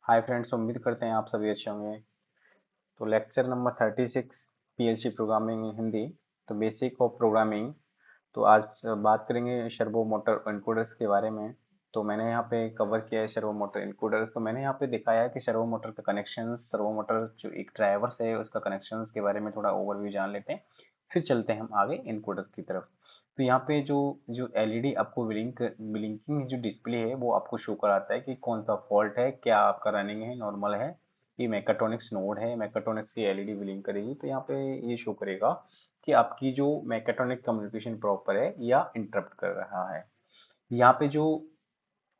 Hi friends, उम्मीद करते हैं आप सभी अच्छे होंगे। तो lecture number 36, PLC programming in Hindi. तो बेसिक ऑफ प्रोग्रामिंग। तो आज बात करेंगे सर्वो मोटर इनकोडर्स के बारे में। तो मैंने यहाँ पे कवर किया है सर्वो मोटर इनकोडर्स। तो मैंने यहाँ पे दिखाया है कि सर्वो मोटर का कनेक्शन, सर्वो मोटर जो एक ड्राइवर्स है उसका कनेक्शन के बारे में थोड़ा ओवरव्यू जान लेते हैं, फिर चलते हैं हम आगे इनकोडर्स की तरफ। तो यहाँ पे जो जो एलईडी आपको ब्लिंकिंग जो डिस्प्ले है वो आपको शो कराता है कि कौन सा फॉल्ट है, क्या आपका रनिंग है, नॉर्मल है, ये मैकाट्रॉनिक्स नोड है, मैकाट्रॉनिक्स की एलईडी ब्लिंक करेगी। तो यहाँ पे ये शो करेगा कि आपकी जो मैकाट्रॉनिक कम्युनिकेशन प्रॉपर है या इंटरप्ट कर रहा है। यहाँ पे जो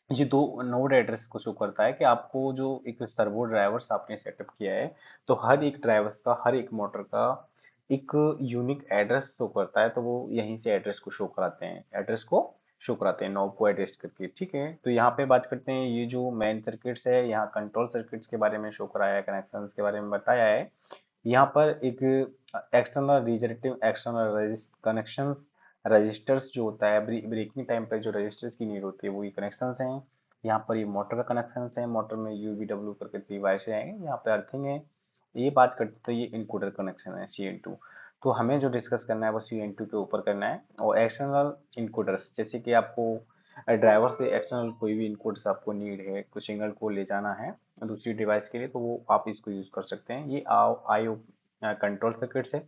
ये दो नोड एड्रेस को शो करता है कि आपको जो एक सर्वो ड्राइवर्स आपने सेटअप किया है, तो हर एक ड्राइवर्स का, हर एक मोटर का एक यूनिक एड्रेस शो करता है। तो वो यहीं से एड्रेस को शो कराते हैं, एड्रेस को शो कराते हैं नोड को एड्रेस करके। ठीक है, तो यहाँ पे बात करते हैं ये जो मेन सर्किट्स है, यहाँ कंट्रोल सर्किट्स के बारे में शो कराया है, कनेक्शंस के बारे में बताया है। यहाँ पर एक एक्सटर्नल रिजरेटिव एक्सटर्नल कनेक्शन रजिस्टर्स जो होता है, ब्रेकिंग टाइम पे जो रजिस्टर्स की नीड होती है वो ये कनेक्शंस हैं। यहाँ पर ये मोटर का कनेक्शंस है, मोटर में यू वी डब्ल्यू करके 3 वायर से आएंगे, यहाँ पे अर्थिंग है। ये बात करते तो ये इनकोडर कनेक्शन है CN2। तो हमें जो डिस्कस करना है वो CN2 के ऊपर करना है। और एक्सटर्नल इनकोडर्स, जैसे कि आपको ड्राइवर से एक्सटर्नल कोई भी इनकोड्स आपको नीड है, कुछ सिग्नल को ले जाना है दूसरी डिवाइस के लिए, तो वो आप इसको यूज कर सकते हैं। ये IO कंट्रोल सर्किट्स है।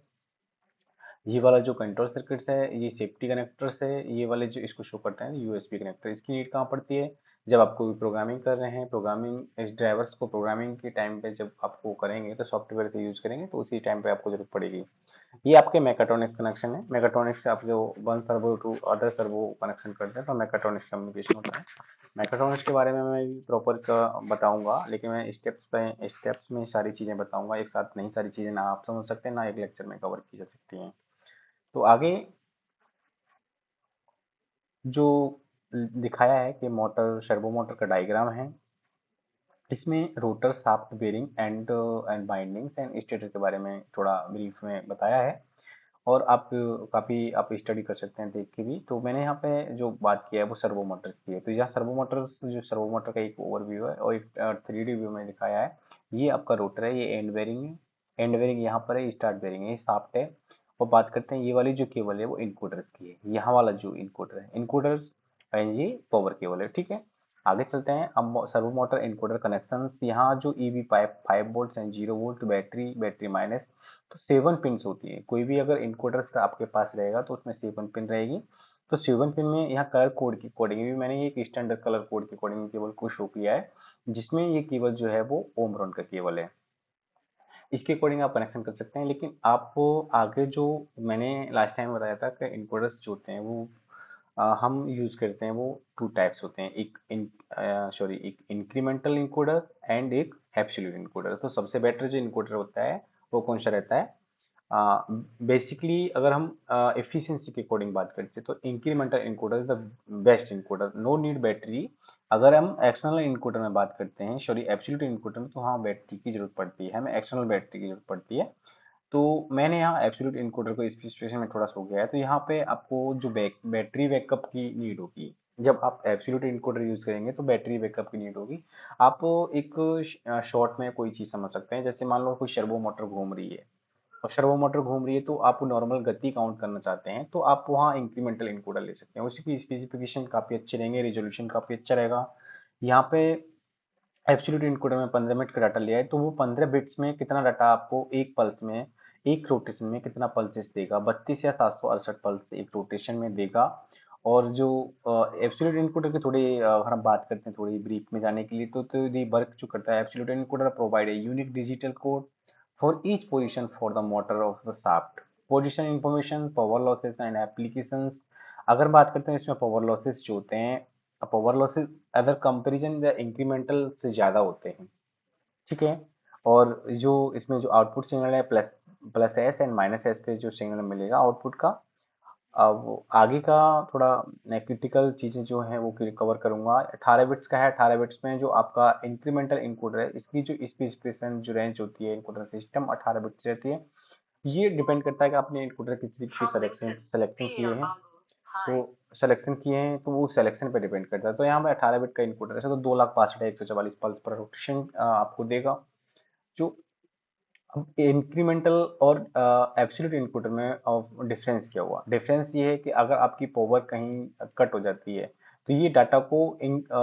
ये वाला जो कंट्रोल सर्किट्स है ये सेफ्टी कनेक्टर्स है। ये वाले जो इसको शो करते हैं USB कनेक्टर, इसकी नीड कहाँ पड़ती है? जब आप कोई प्रोग्रामिंग कर रहे हैं, प्रोग्रामिंग इस ड्राइवर्स को प्रोग्रामिंग के टाइम पे जब आपको करेंगे तो सॉफ्टवेयर से यूज करेंगे तो उसी टाइम पे आपको जरूरत पड़ेगी। ये आपके मैकाट्रॉनिक्स कनेक्शन है। मैकाट्रॉनिक्स से आप जो one servo to other servo connection करते हैं तो मैकाट्रॉनिक्स कम्युनिकेशन होता है। मैकाट्रॉनिक्स के बारे में मैं प्रॉपर का बताऊंगा, लेकिन मैं स्टेप्स में सारी चीजें बताऊंगा। एक साथ नहीं सारी चीजें ना आप समझ सकते, ना एक लेक्चर में कवर की जा सकती हैं। तो आगे जो दिखाया है कि मोटर, सर्वो मोटर का डायग्राम है। इसमें rotor, shaft, bearing and bindings and stator के बारे में थोड़ा ब्रीफ में बताया है। और आप काफ़ी आप स्टडी कर सकते हैं देख के भी। तो मैंने यहाँ पे जो बात किया है वो सर्वो मोटर्स की है। तो यहाँ सर्वो मोटर्स, जो सर्वो मोटर का एक ओवरव्यू है और एक 3D व्यू में दिखाया है। ये आपका रोटर है, ये एंड बेरिंग है, एंड बेरिंग यहाँ पर है, स्टार्ट बेरिंग है, ये शाफ्ट है। और बात करते हैं ये वाली जो केबल है वो इनकोडर्स की है। यहाँ वाला जो इनकोडर है, इनकोडर्स एंड ये पावर केबल है। ठीक है, आगे चलते हैं। अब सर्वो मोटर इनकोडर कनेक्शन, यहाँ जो EV pipe 5 volt and 0 volt, battery, battery minus, तो 7 पिन होती है। कोई भी अगर इनकोडर का आपके पास रहेगा तो उसमें 7 पिन रहेगी। तो 7 पिन में यहाँ कलर कोड की कोडिंग भी मैंने एक स्टैंडर्ड कलर कोड की कोडिंग केबल को शो किया है, जिसमें ये केबल जो है वो ओमरॉन का केबल है। इसके अकॉर्डिंग आप कनेक्शन कर सकते हैं। लेकिन आपको आगे जो मैंने लास्ट टाइम बताया था कि इनकोडर्स जो होते हैं वो हम यूज करते हैं, वो 2 टाइप्स होते हैं। एक इंक्रीमेंटल इनकोडर एंड एक एब्सोल्यूट इनकोडर। तो सबसे बेटर जो इनकोडर होता है वो कौन सा रहता है? बेसिकली अगर हम एफिशिएंसी के अकॉर्डिंग बात करते हैं तो incremental encoder is the best encoder, no need battery. अगर हम एक्सटर्नल इनकोडर में बात करते हैं, सॉरी एब्सोल्यूट इनकोडर में, तो हाँ बैटरी की जरूरत पड़ती है, हमें एक्सटर्नल बैटरी की जरूरत पड़ती है। तो मैंने यहाँ एब्सोल्यूट इनकोडर को स्पेसिफिकेशन में थोड़ा सो गया है। तो यहाँ पे आपको जो बैटरी बैकअप की नीड होगी, जब आप एब्सोल्यूट इनकोडर यूज करेंगे तो बैटरी बैकअप की नीड होगी। आप एक शॉर्ट में कोई चीज समझ सकते हैं, जैसे मान लो कोई सर्वो मोटर घूम रही है, और सर्वो मोटर घूम रही है तो आप नॉर्मल गति काउंट करना चाहते हैं, तो आप वहाँ इंक्रीमेंटल इनकोडर ले सकते हैं। उसकी स्पेसिफिकेशन काफी अच्छे रहेंगे, रेजोल्यूशन काफी अच्छा रहेगा। यहाँ पे एब्सोल्यूट इनकोडर में 15 मिनट का डाटा लिया है, तो वो 15 बिट्स में कितना डाटा आपको एक पल्स में, एक रोटेशन में कितना पल्सेस देगा? 32 या 768 पल्स एक रोटेशन में देगा। और जो एब्सोल्यूट इनकोडर की थोड़ी अगर हम बात करते हैं थोड़ी ब्रीफ में जाने के लिए, तो ये वर्क जो करता है, absolute encoder provide a unique digital code for each position for the motor of the shaft, position information, power losses and applications. अगर बात करते हैं इसमें पावर लॉसेस जो होते हैं, पावर लॉसेस अदर कंपैरिजन या इंक्रीमेंटल से ज़्यादा होते हैं। ठीक है, और जो इसमें जो आउटपुट सिग्नल है, plus plus S and minus S पे जो सिग्नल मिलेगा आउटपुट का। अब आगे का थोड़ा क्रिटिकल चीज़ें जो हैं वो कवर करूंगा। 18 बिट्स का है, 18 बिट्स में जो आपका इंक्रीमेंटल इनकोडर है, इसकी जो स्पेसिफिकेशन जो रेंज होती है, इनकोडर सिस्टम 18 बिट्स रहती है। ये डिपेंड करता है कि आपने इनकोडर किस तरीके की सिलेक्शन किए हैं। तो सिलेक्शन किए हैं तो वो सिलेक्शन पे डिपेंड करता है। तो यहाँ पे 18 बिट का इनकोडर है, तो 2,62,144 पल्स पर रोटेशन आपको देगा। जो अब इंक्रीमेंटल और एब्सोल्यूट इनपुट में डिफरेंस क्या हुआ? डिफरेंस ये है कि अगर आपकी पावर कहीं कट हो जाती है तो ये डाटा को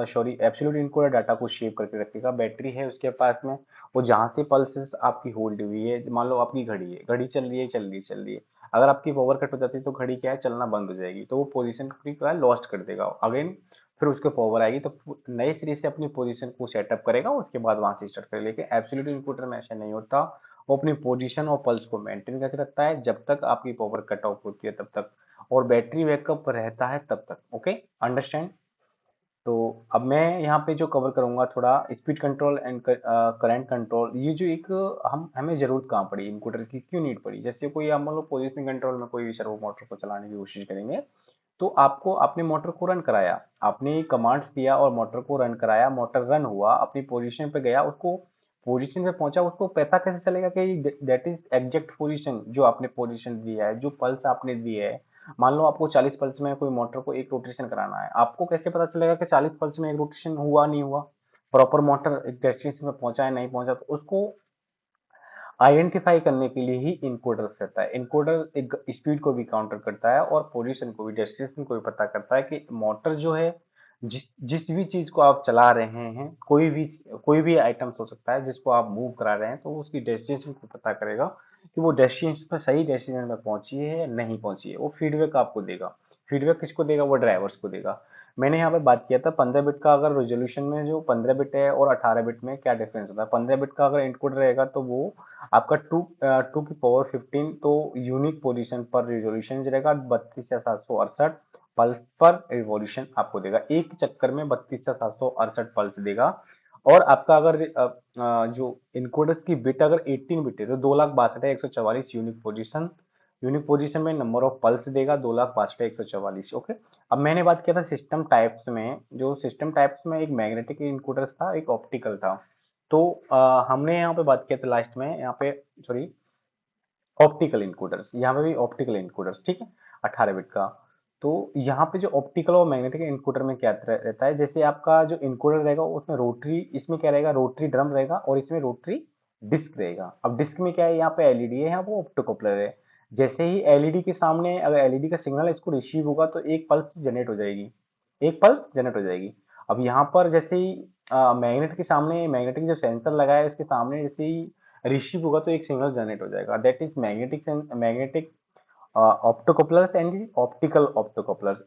सॉरी एब्सोल्यूट इनकोडर डाटा को शेव करके रखेगा। बैटरी है उसके पास में, वो जहाँ से पल्सेस आपकी होल्ड हुई है, मान लो आपकी घड़ी है, घड़ी चल रही है चल रही है चल रही है, अगर आपकी पावर कट हो जाती है तो घड़ी क्या है, चलना बंद हो जाएगी, तो वो पोजीशन को क्या है लॉस्ट कर देगा। अगेन फिर उसके पावर आएगी तो नए सिरे से अपनी पोजीशन को सेटअप करेगा, उसके बाद वहां से स्टार्ट करेगा। लेकिन एब्सोल्यूट इनपुटर में ऐसा नहीं होता, वो अपनी पोजीशन और पल्स को मेंटेन करके रखता है जब तक आपकी पावर कट ऑफ होती है तब तक, और बैटरी बैकअप रहता है तब तक। Okay, understand? तो अब मैं यहाँ पे जो कवर करूंगा थोड़ा speed control and current control, ये जो एक हम हमें जरूरत कहाँ पड़ी इनकोडर की, क्यों नीड पड़ी? जैसे कोई हम लोग पोजिशनिंग कंट्रोल में कोई सर्वो मोटर को चलाने की कोशिश करेंगे, तो आपको आपने मोटर को रन कराया, आपने कमांड्स दिया और मोटर को रन कराया, मोटर रन हुआ, अपनी पोजीशन पे गया, उसको पोजीशन पे पहुंचा, उसको पता कैसे चलेगा कि दैट इज एग्जैक्ट पोजीशन जो आपने पोजीशन दिया है, जो पल्स आपने दी है? मान लो आपको 40 पल्स में कोई मोटर को एक रोटेशन कराना है, आपको कैसे पता चलेगा कि 40 पल्स में एक रोटेशन हुआ नहीं हुआ? प्रॉपर मोटर एक डेस्टिनेशन में पहुंचा है नहीं पहुंचा? तो उसको आइडेंटिफाई करने के लिए ही इनकोडर रहता है। इनकोडर एक स्पीड को भी काउंटर करता है और पोजीशन को भी, डेस्टिनेशन को भी पता करता है कि मोटर जो है, जिस जिस भी चीज को आप चला रहे हैं, कोई भी आइटम हो सकता है जिसको आप मूव करा रहे हैं, तो वो उसकी डेस्टिनेशन को पता करेगा कि वो डेस्टिनेशन पर सही डेस्टिनेशन में पहुंची है या नहीं पहुंची है। वो फीडबैक आपको देगा। फीडबैक किसको देगा? वो ड्राइवर्स को देगा। मैंने यहाँ पे बात किया था 15 बिट का, अगर रेजोल्यूशन में जो 15 बिट है और 18 बिट में क्या डिफरेंस होता है। 15 बिट का अगर इनपुट रहेगा तो वो आपका टू की पावर 15, तो यूनिक पोजीशन पर रिजोल्यूशन रहेगा 32 या 768 पल्स पर रिवॉल्यूशन आपको देगा। एक चक्कर में 32 या 768 पल्स देगा। और आपका अगर जो इनकोडर्स की बिट अगर 18 बिट है तो 2,62,144 यूनिक पोजीशन में नंबर ऑफ पल्स देगा 2,62,144। ओके, अब मैंने बात किया था सिस्टम टाइप्स में, जो सिस्टम टाइप्स में एक मैग्नेटिक इनकोडर्स था, एक ऑप्टिकल था। तो हमने यहाँ पे बात किया था लास्ट में, यहाँ पे सॉरी ऑप्टिकल इनकोडर्स, यहाँ पे भी ऑप्टिकल इनकोडर्स, ठीक है, 18 बिट का। तो यहाँ पे जो ऑप्टिकल और मैग्नेटिक इनकोडर में क्या रहता है, जैसे आपका जो इनकोडर रहेगा उसमें रोटरी, इसमें क्या रहेगा, रोटरी ड्रम रहेगा और इसमें रोटरी डिस्क रहेगा। अब डिस्क में क्या है, यहाँ पे एलईडी है, यहाँ पे ऑप्टोकपलर है। जैसे ही एलईडी के सामने अगर एलईडी का सिग्नल इसको रिसीव होगा तो एक पल्स जनरेट हो जाएगी, एक पल्स जनरेट हो जाएगी। अब यहाँ पर जैसे ही मैग्नेट के सामने, मैग्नेटिक जो सेंसर लगा है उसके सामने जैसे ही रिसीव होगा तो एक सिग्नल जनरेट हो जाएगा, that is magnetic optocouplers and optical optocouplers.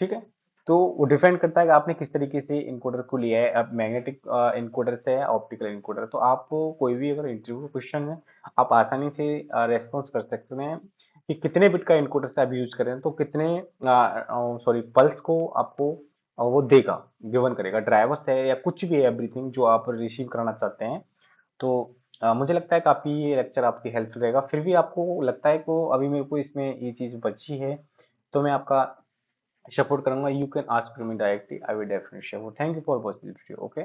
ठीक है, तो वो डिपेंड करता है कि आपने किस तरीके से इनकोडर को लिया है। अब मैग्नेटिक इनकोडर से है ऑप्टिकल इनकोडर, तो आप कोई भी अगर इंटरव्यू क्वेश्चन है आप आसानी से रेस्पॉन्स कर सकते हैं कि कितने बिट का इनकोडर से आप यूज करें तो कितने सॉरी पल्स को आपको वो देगा, गिवन करेगा। ड्राइवर्स है या कुछ भी है, एवरीथिंग जो आप रिसीव कराना चाहते हैं। तो मुझे लगता है काफ़ी ये लेक्चर आपकी हेल्प रहेगा। फिर भी आपको लगता है को अभी मेरे को इसमें ये चीज़ बची है तो मैं आपका सपोर्ट करूंगा। You can ask me directly, I will definitely support. Thank you for watching this video. Okay.